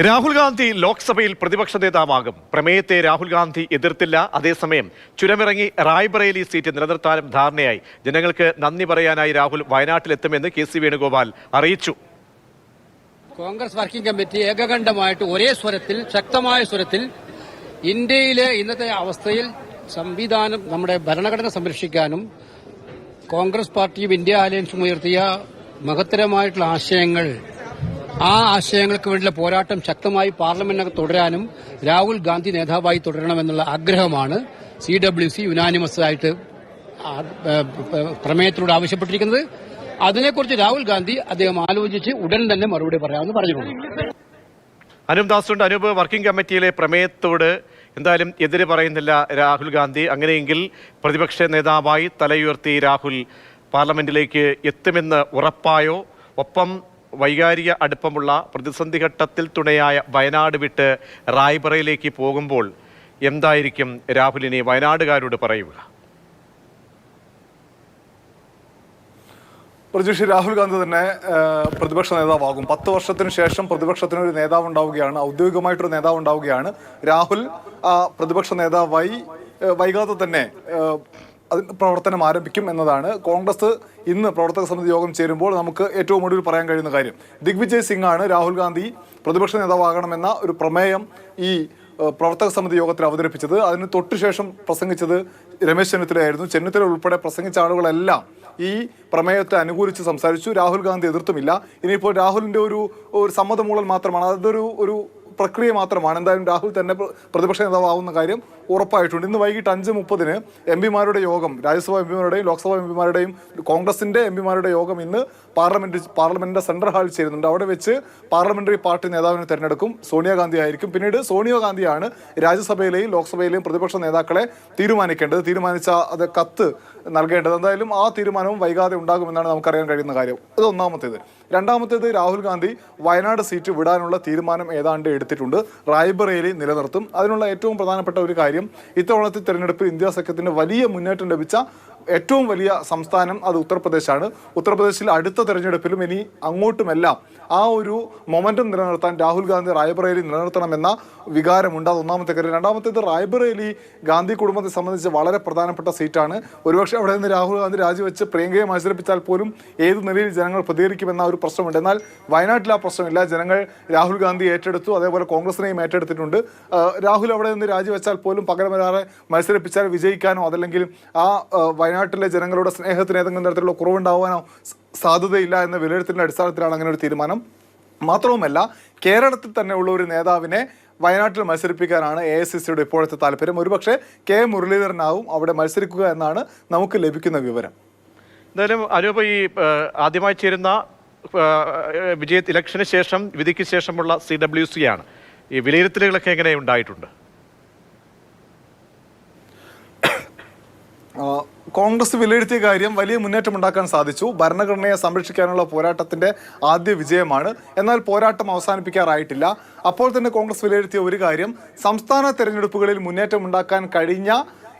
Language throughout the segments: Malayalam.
രാഹുൽ ഗാന്ധി ലോക്സഭയിൽ പ്രതിപക്ഷ നേതാവാകും. പ്രമേയത്തെ രാഹുൽ ഗാന്ധി എതിർത്തില്ല. അതേസമയം ചുരമിറങ്ങി റായ്ബറേലി സീറ്റ് നിലനിർത്താനും ധാരണയായി. ജനങ്ങൾക്ക് നന്ദി പറയാനായി രാഹുൽ വയനാട്ടിലെത്തുമെന്ന് കെ സി വേണുഗോപാൽ അറിയിച്ചു. കോൺഗ്രസ് വർക്കിംഗ് കമ്മിറ്റി ഏകകണ്ഠമായിട്ട് ഒരേ സ്വരത്തിൽ, ശക്തമായ സ്വരത്തിൽ ഇന്ത്യയിലെ ഇന്നത്തെ അവസ്ഥയിൽ സംവിധാനം, നമ്മുടെ ഭരണഘടന സംരക്ഷിക്കാനും കോൺഗ്രസ് പാർട്ടിയും ഇന്ത്യ അലയൻസും ഉയർത്തിയ മഹത്തരമായിട്ടുള്ള ആശയങ്ങൾ, ആ ആശയങ്ങൾക്ക് വേണ്ടിയുള്ള പോരാട്ടം ശക്തമായി പാർലമെന്റിനകത്ത് തുടരാനും രാഹുൽ ഗാന്ധി നേതാവായി തുടരണമെന്നുള്ള ആഗ്രഹമാണ് CWC യുനാനിമസ് ആയിട്ട് പ്രമേയത്തിലൂടെ ആവശ്യപ്പെട്ടിരിക്കുന്നത്. അതിനെക്കുറിച്ച് രാഹുൽ ഗാന്ധി അദ്ദേഹം ആലോചിച്ച് ഉടൻ തന്നെ മറുപടി പറയാമെന്ന് പറഞ്ഞിട്ടുണ്ട്. അനൂപ് ദാസുണ്ട്. അനൂപ്, വർക്കിംഗ് കമ്മിറ്റിയിലെ പ്രമേയത്തോട് എന്തായാലും എതിര് പറയുന്നില്ല രാഹുൽ ഗാന്ധി. അങ്ങനെയെങ്കിൽ പ്രതിപക്ഷ നേതാവായി തലയുയർത്തി രാഹുൽ പാർലമെന്റിലേക്ക് എത്തുമെന്ന് ഉറപ്പായോ? ഒപ്പം വൈകാരിക അടുപ്പമുള്ള പ്രതിസന്ധി ഘട്ടത്തിൽ തുണയായ വയനാട് വിട്ട് റായ്ബറയിലേക്ക് പോകുമ്പോൾ എന്തായിരിക്കും രാഹുലിനെ വയനാടുകാരോട് പറയുക? പ്രജീഷ്, രാഹുൽ ഗാന്ധി തന്നെ പ്രതിപക്ഷ നേതാവാകും. 10 വർഷത്തിന് ശേഷം പ്രതിപക്ഷത്തിന് ഒരു നേതാവ് ഉണ്ടാവുകയാണ്, ഔദ്യോഗികമായിട്ടൊരു നേതാവ് ഉണ്ടാവുകയാണ്. രാഹുൽ പ്രതിപക്ഷ നേതാവായി വൈകാതെ തന്നെ അതിന് പ്രവർത്തനം ആരംഭിക്കും എന്നതാണ് കോൺഗ്രസ് ഇന്ന് പ്രവർത്തക സമിതി യോഗം ചേരുമ്പോൾ നമുക്ക് ഏറ്റവും ഒടുവിൽ പറയാൻ കഴിയുന്ന കാര്യം. ദിഗ്വിജയ് സിംഗ് ആണ് രാഹുൽ ഗാന്ധി പ്രതിപക്ഷ നേതാവാകണമെന്ന ഒരു പ്രമേയം ഈ പ്രവർത്തക സമിതി യോഗത്തിൽ അവതരിപ്പിച്ചത്. അതിന് തൊട്ടുശേഷം പ്രസംഗിച്ചത് രമേശ് ചെന്നിത്തലയായിരുന്നു. ചെന്നിത്തല ഉൾപ്പെടെ പ്രസംഗിച്ച ആളുകളെല്ലാം ഈ പ്രമേയത്തെ അനുകൂലിച്ച് സംസാരിച്ചു. രാഹുൽ ഗാന്ധി എതിർത്തുമില്ല. ഇനിയിപ്പോൾ രാഹുലിന്റെ ഒരു സമ്മതമൂളൽ മാത്രമാണ്, അതൊരു പ്രക്രിയ മാത്രമാണ്. എന്തായാലും രാഹുൽ തന്നെ പ്രതിപക്ഷ നേതാവാകുന്ന കാര്യം ഉറപ്പായിട്ടുണ്ട്. ഇന്ന് വൈകിട്ട് 5:30 എംപിമാരുടെ യോഗം, രാജ്യസഭാ എംപിമാരുടെയും ലോക്സഭാ എംപിമാരുടെയും കോൺഗ്രസിന്റെ എംപിമാരുടെ യോഗം ഇന്ന് പാർലമെന്റിന്റെ സെൻട്രൽ ഹാളിൽ ചേരുന്നുണ്ട്. അവിടെ വെച്ച് പാർലമെന്ററി പാർട്ടി നേതാവിനെ തെരഞ്ഞെടുക്കും. സോണിയാഗാന്ധി ആയിരിക്കും. പിന്നീട് സോണിയാഗാന്ധിയാണ് രാജ്യസഭയിലെയും ലോക്സഭയിലെയും പ്രതിപക്ഷ നേതാക്കളെ തീരുമാനിച്ച അത് കത്ത് നൽകേണ്ടത്. എന്തായാലും ആ തീരുമാനവും വൈകാതെ ഉണ്ടാകുമെന്നാണ് നമുക്കറിയാൻ കഴിയുന്ന കാര്യം. അത് ഒന്നാമത്തേത്. രണ്ടാമത്തേത്, രാഹുൽ ഗാന്ധി വയനാട് സീറ്റ് വിടാനുള്ള തീരുമാനം ഏതാണ്ട് എടുത്തിട്ടുണ്ട്. റായ്ബറേലി നിലനിർത്തും. അതിനുള്ള ഏറ്റവും പ്രധാനപ്പെട്ട ഒരു കാര്യം, ഇത്തവണത്തെ തെരഞ്ഞെടുപ്പിൽ ഇന്ത്യ സഖ്യത്തിന് വലിയ മുന്നേറ്റം ലഭിച്ച ഏറ്റവും വലിയ സംസ്ഥാനം അത് ഉത്തർപ്രദേശാണ്. ഉത്തർപ്രദേശിൽ അടുത്ത തെരഞ്ഞെടുപ്പിലും ഇനി അങ്ങോട്ടുമെല്ലാം ആ ഒരു മൊമെന്റം നിലനിർത്താൻ രാഹുൽ ഗാന്ധി റായ്ബറേലി നിലനിർത്തണമെന്ന വികാരമുണ്ട്. അത് ഒന്നാമത്തെ കാര്യം. രണ്ടാമത്തേത്, റായ്ബറേലി ഗാന്ധി കുടുംബത്തെ സംബന്ധിച്ച് വളരെ പ്രധാനപ്പെട്ട സീറ്റാണ്. ഒരുപക്ഷെ അവിടെ നിന്ന് രാഹുൽ ഗാന്ധി രാജിവെച്ച് പ്രിയങ്കയെ മത്സരിപ്പിച്ചാൽ പോലും ഏത് നിലയിൽ ജനങ്ങൾ പ്രതികരിക്കുമെന്ന ഒരു പ്രശ്നമുണ്ട്. എന്നാൽ വയനാട്ടിൽ ആ പ്രശ്നമില്ല. ജനങ്ങൾ രാഹുൽ ഗാന്ധി ഏറ്റെടുത്തു. അതേപോലെ കോൺഗ്രസിനെയും ഏറ്റെടുത്തിട്ടുണ്ട്. രാഹുൽ അവിടെ നിന്ന് രാജിവെച്ചാൽ പോലും പകരം ഒരാളെ മത്സരിപ്പിച്ചാൽ വിജയിക്കാനോ അതല്ലെങ്കിൽ ആ വയനാട്ടിലെ ജനങ്ങളുടെ സ്നേഹത്തിന് ഏതെങ്കിലും തരത്തിലുള്ള കുറവുണ്ടാവാനോ സാധ്യതയില്ല എന്ന വിലയിരുത്തലിന്റെ അടിസ്ഥാനത്തിലാണ് അങ്ങനെ ഒരു തീരുമാനം. മാത്രവുമല്ല, കേരളത്തിൽ തന്നെ ഉള്ള ഒരു നേതാവിനെ വയനാട്ടിൽ മത്സരിപ്പിക്കാനാണ് AICCയുടെ ഇപ്പോഴത്തെ താല്പര്യം. ഒരുപക്ഷെ K മുരളീധരനാവും അവിടെ മത്സരിക്കുക എന്നാണ് നമുക്ക് ലഭിക്കുന്ന വിവരം. എന്തായാലും അനൂപ്, ഈ ആദ്യമായി ചേരുന്ന ഇലക്ഷന് ശേഷം, വിധിക്ക് ശേഷമുള്ള CWC ആണ്. ഈ വിലയിരുത്തലുകളൊക്കെ എങ്ങനെ ഉണ്ടായിട്ടുണ്ട്? കോൺഗ്രസ് വിലയിരുത്തിയ കാര്യം, വലിയ മുന്നേറ്റം ഉണ്ടാക്കാൻ സാധിച്ചു. ഭരണഘടനയെ സംരക്ഷിക്കാനുള്ള പോരാട്ടത്തിന്റെ ആദ്യ വിജയമാണ്. എന്നാൽ പോരാട്ടം അവസാനിപ്പിക്കാറായിട്ടില്ല. അപ്പോൾ തന്നെ കോൺഗ്രസ് വിലയിരുത്തിയ ഒരു കാര്യം, സംസ്ഥാന തെരഞ്ഞെടുപ്പുകളിൽ മുന്നേറ്റം ഉണ്ടാക്കാൻ കഴിഞ്ഞ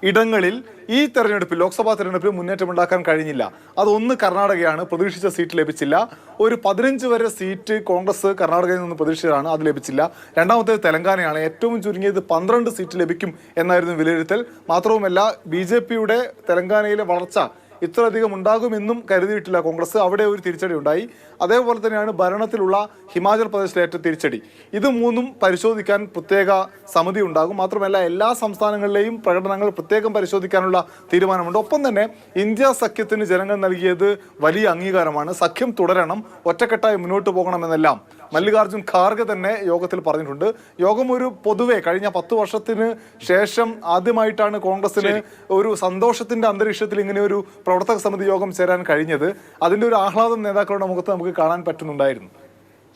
ഇടങ്ങളിൽ ഈ തെരഞ്ഞെടുപ്പിൽ, ലോക്സഭാ തെരഞ്ഞെടുപ്പിൽ മുന്നേറ്റമുണ്ടാക്കാൻ കഴിഞ്ഞില്ല. അതൊന്ന് കർണാടകയാണ്. പ്രതീക്ഷിച്ച സീറ്റ് ലഭിച്ചില്ല. ഒരു 15 വരെ സീറ്റ് കോൺഗ്രസ് കർണാടകയിൽ നിന്ന് പ്രതീക്ഷിച്ചതാണ്, അത് ലഭിച്ചില്ല. രണ്ടാമത്തേത് തെലങ്കാനയാണ്. ഏറ്റവും ചുരുങ്ങിയത് 12 സീറ്റ് ലഭിക്കും എന്നായിരുന്നു വിലയിരുത്തൽ. മാത്രവുമല്ല, BJPയുടെ തെലങ്കാനയിലെ വളർച്ച ഇത്രയധികം ഉണ്ടാകുമെന്നും കരുതിയിട്ടില്ല കോൺഗ്രസ്. അവിടെ ഒരു തിരിച്ചടി ഉണ്ടായി. അതേപോലെ തന്നെയാണ് ഭരണത്തിലുള്ള ഹിമാചൽ പ്രദേശിലെ ഏറ്റവും തിരിച്ചടി. ഇത് മൂന്നും പരിശോധിക്കാൻ പ്രത്യേക സമിതി ഉണ്ടാകും. മാത്രമല്ല, എല്ലാ സംസ്ഥാനങ്ങളിലെയും പ്രകടനങ്ങൾ പ്രത്യേകം പരിശോധിക്കാനുള്ള തീരുമാനമുണ്ട്. ഒപ്പം തന്നെ ഇന്ത്യ സഖ്യത്തിന് ജനങ്ങൾ നൽകിയത് വലിയ അംഗീകാരമാണ്. സഖ്യം തുടരണം, ഒറ്റക്കെട്ടായി മുന്നോട്ട് പോകണമെന്നെല്ലാം മല്ലികാർജുൻ ഖാർഗെ തന്നെ യോഗത്തിൽ പറഞ്ഞിട്ടുണ്ട്. യോഗം ഒരു പൊതുവെ കഴിഞ്ഞ 10 വർഷത്തിന് ശേഷം ആദ്യമായിട്ടാണ് കോൺഗ്രസിന് ഒരു സന്തോഷത്തിന്റെ അന്തരീക്ഷത്തിൽ ഇങ്ങനെ ഒരു പ്രവർത്തക സമിതി യോഗം ചേരാൻ കഴിഞ്ഞത്. അതിന്റെ ഒരു ആഹ്ലാദം നേതാക്കളുടെ മുഖത്ത് നമുക്ക് കാണാൻ പറ്റുന്നുണ്ടായിരുന്നു.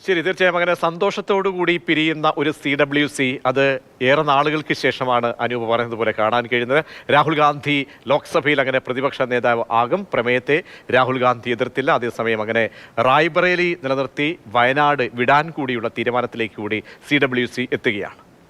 ശരി, തീർച്ചയായും അങ്ങനെ സന്തോഷത്തോടുകൂടി പിരിയുന്ന ഒരു CWC അത് ഏറെ നാളുകൾക്ക് ശേഷമാണ് അനൂപ് പറയുന്നതുപോലെ കാണാൻ കഴിയുന്നത്. രാഹുൽ ഗാന്ധി ലോക്സഭയിൽ അങ്ങനെ പ്രതിപക്ഷ നേതാവ് ആകും. പ്രമേയത്തെ രാഹുൽ ഗാന്ധി എതിർത്തില്ല. അതേസമയം അങ്ങനെ റായ്ബറേലി നിലനിർത്തി വയനാട് വിടാൻ കൂടിയുള്ള തീരുമാനത്തിലേക്ക് കൂടി CWC എത്തുകയാണ്.